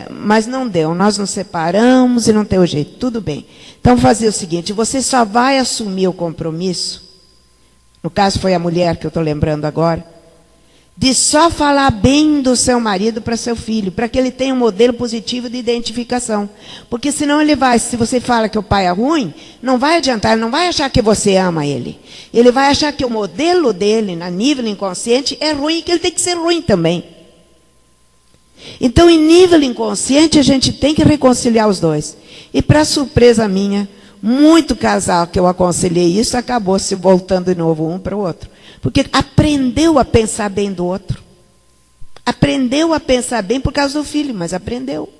mas não deu, nós nos separamos e não tem o jeito, tudo bem. Então, fazer o seguinte, você só vai assumir o compromisso, no caso foi a mulher que eu estou lembrando agora, de só falar bem do seu marido para seu filho, para que ele tenha um modelo positivo de identificação. Porque senão ele vai, se você fala que o pai é ruim, não vai adiantar, ele não vai achar que você ama ele. Ele vai achar que o modelo dele, na nível inconsciente, é ruim e que ele tem que ser ruim também. Então, em nível inconsciente, a gente tem que reconciliar os dois. E para surpresa minha, muito casal que eu aconselhei isso, acabou se voltando de novo um para o outro. Porque aprendeu a pensar bem do outro. Aprendeu a pensar bem por causa do filho, mas aprendeu.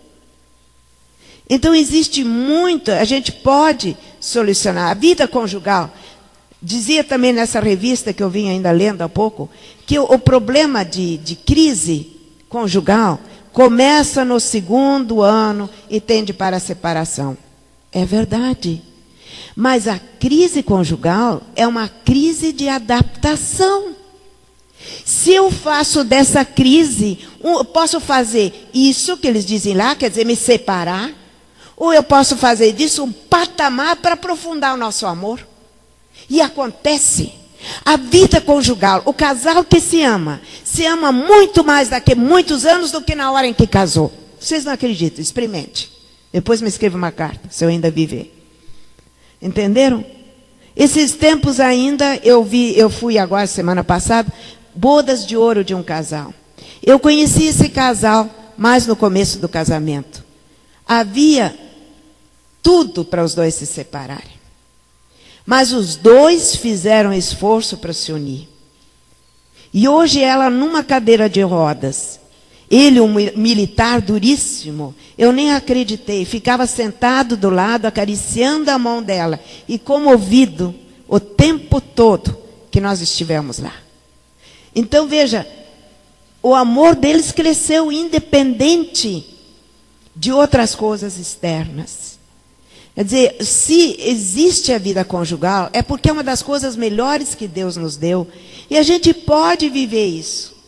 Então, existe muito, a gente pode solucionar. A vida conjugal, dizia também nessa revista que eu vim ainda lendo há pouco, que o problema de crise conjugal começa no 2º ano e tende para a separação. É verdade. Mas a crise conjugal é uma crise de adaptação. Se eu faço dessa crise, eu posso fazer isso que eles dizem lá, quer dizer, me separar, ou eu posso fazer disso um patamar para aprofundar o nosso amor. E acontece. A vida conjugal, o casal que se ama muito mais daqui a muitos anos do que na hora em que casou. Vocês não acreditam? Experimente. Depois me escreva uma carta, se eu ainda viver. Entenderam? Esses tempos ainda, eu fui agora, semana passada, bodas de ouro de um casal. Eu conheci esse casal mais no começo do casamento. Havia tudo para os dois se separarem. Mas os dois fizeram esforço para se unir. E hoje ela numa cadeira de rodas. Ele, um militar duríssimo, eu nem acreditei. Ficava sentado do lado, acariciando a mão dela. E comovido o tempo todo que nós estivemos lá. Então, veja, o amor deles cresceu independente de outras coisas externas. Quer dizer, se existe a vida conjugal, é porque é uma das coisas melhores que Deus nos deu. E a gente pode viver isso.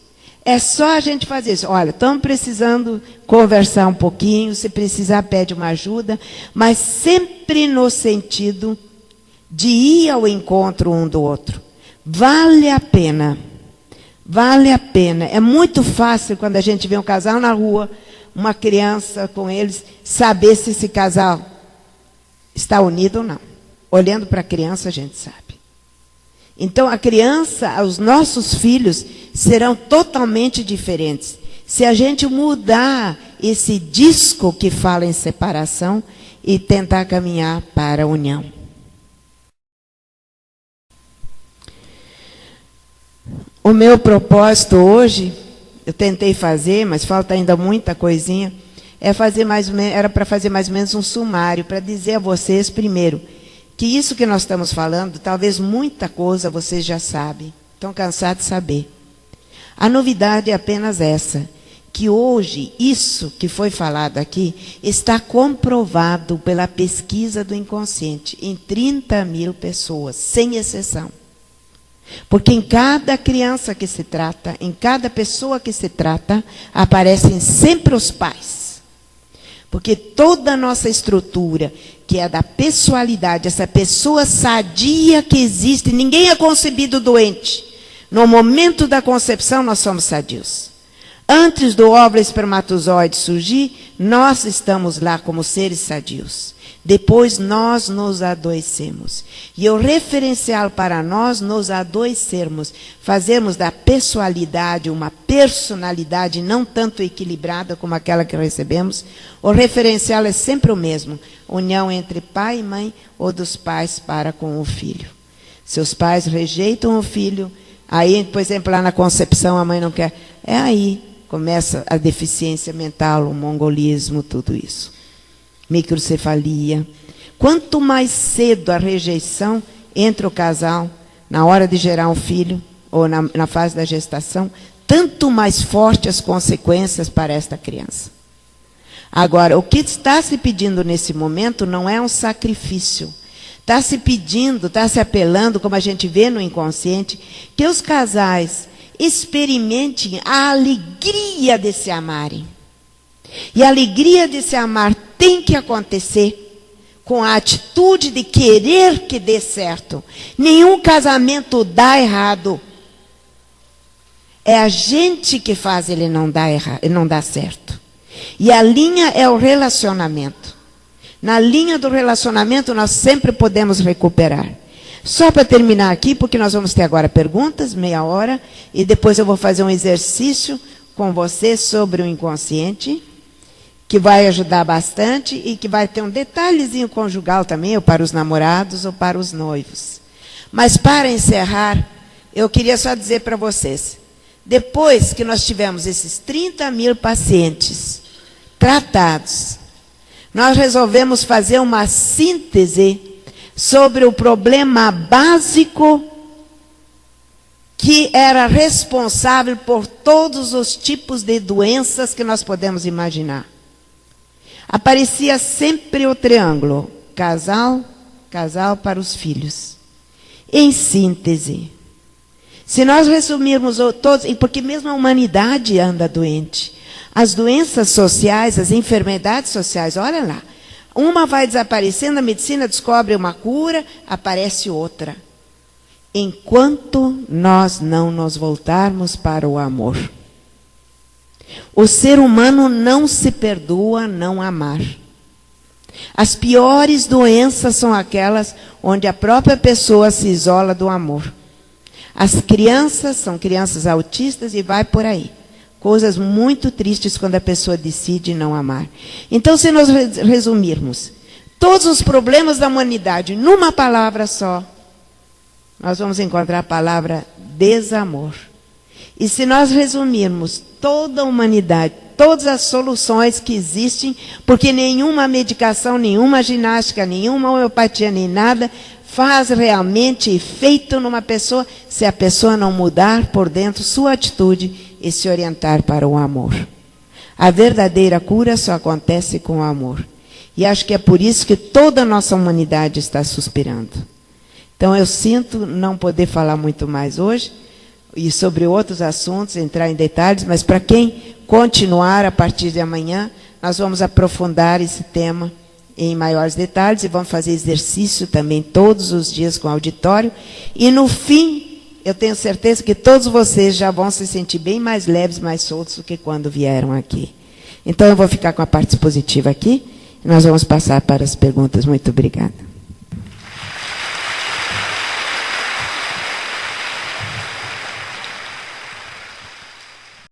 É só a gente fazer isso. Olha, estamos precisando conversar um pouquinho, se precisar pede uma ajuda, mas sempre no sentido de ir ao encontro um do outro. Vale a pena. Vale a pena. É muito fácil quando a gente vê um casal na rua, uma criança com eles, saber se esse casal está unido ou não. Olhando para a criança, a gente sabe. Então, a criança, os nossos filhos, serão totalmente diferentes. Se a gente mudar esse disco que fala em separação e tentar caminhar para a união. O meu propósito hoje, eu tentei fazer, mas falta ainda muita coisinha, era para fazer mais ou menos um sumário, para dizer a vocês, primeiro, que isso que nós estamos falando, talvez muita coisa vocês já sabem, estão cansados de saber. A novidade é apenas essa, que hoje, isso que foi falado aqui, está comprovado pela pesquisa do inconsciente, em 30 mil pessoas, sem exceção. Porque em cada criança que se trata, em cada pessoa que se trata, aparecem sempre os pais. Porque toda a nossa estrutura, que é da pessoalidade, essa pessoa sadia que existe, ninguém é concebido doente. No momento da concepção, nós somos sadios. Antes do óvulo espermatozoide surgir, nós estamos lá como seres sadios. Depois, nós nos adoecemos. E o referencial para nós nos adoecermos, fazermos da pessoalidade uma personalidade não tanto equilibrada como aquela que recebemos, o referencial é sempre o mesmo. União entre pai e mãe ou dos pais para com o filho. Se os pais rejeitam o filho, aí, por exemplo, lá na concepção a mãe não quer, é aí começa a deficiência mental, o mongolismo, tudo isso. Microcefalia. Quanto mais cedo a rejeição entre o casal, na hora de gerar um filho, ou na fase da gestação, tanto mais fortes as consequências para esta criança. Agora, o que está se pedindo nesse momento não é um sacrifício. Está se pedindo, está se apelando, como a gente vê no inconsciente, que os casais experimentem a alegria de se amarem. E a alegria de se amar tem que acontecer com a atitude de querer que dê certo. Nenhum casamento dá errado. É a gente que faz ele não dar certo. E a linha é o relacionamento. Na linha do relacionamento, nós sempre podemos recuperar. Só para terminar aqui, porque nós vamos ter agora perguntas, meia hora, e depois eu vou fazer um exercício com você sobre o inconsciente, que vai ajudar bastante e que vai ter um detalhezinho conjugal também, ou para os namorados ou para os noivos. Mas para encerrar, eu queria só dizer para vocês, depois que nós tivemos esses 30 mil pacientes tratados, nós resolvemos fazer uma síntese sobre o problema básico que era responsável por todos os tipos de doenças que nós podemos imaginar. Aparecia sempre o triângulo, casal, casal para os filhos. Em síntese, se nós resumirmos todos, porque mesmo a humanidade anda doente, as doenças sociais, as enfermidades sociais, olha lá, uma vai desaparecendo, a medicina descobre uma cura, aparece outra. Enquanto nós não nos voltarmos para o amor. O ser humano não se perdoa não amar. As piores doenças são aquelas onde a própria pessoa se isola do amor. As crianças são crianças autistas e vai por aí. Coisas muito tristes quando a pessoa decide não amar. Então, se nós resumirmos todos os problemas da humanidade numa palavra só, nós vamos encontrar a palavra desamor. E se nós resumirmos toda a humanidade, todas as soluções que existem, porque nenhuma medicação, nenhuma ginástica, nenhuma homeopatia, nem nada, faz realmente efeito numa pessoa, se a pessoa não mudar por dentro sua atitude e se orientar para o amor. A verdadeira cura só acontece com o amor. E acho que é por isso que toda a nossa humanidade está suspirando. Então eu sinto não poder falar muito mais hoje, e sobre outros assuntos, entrar em detalhes, mas para quem continuar a partir de amanhã, nós vamos aprofundar esse tema em maiores detalhes e vamos fazer exercício também todos os dias com o auditório. E no fim, eu tenho certeza que todos vocês já vão se sentir bem mais leves, mais soltos do que quando vieram aqui. Então eu vou ficar com a parte expositiva aqui e nós vamos passar para as perguntas. Muito obrigada.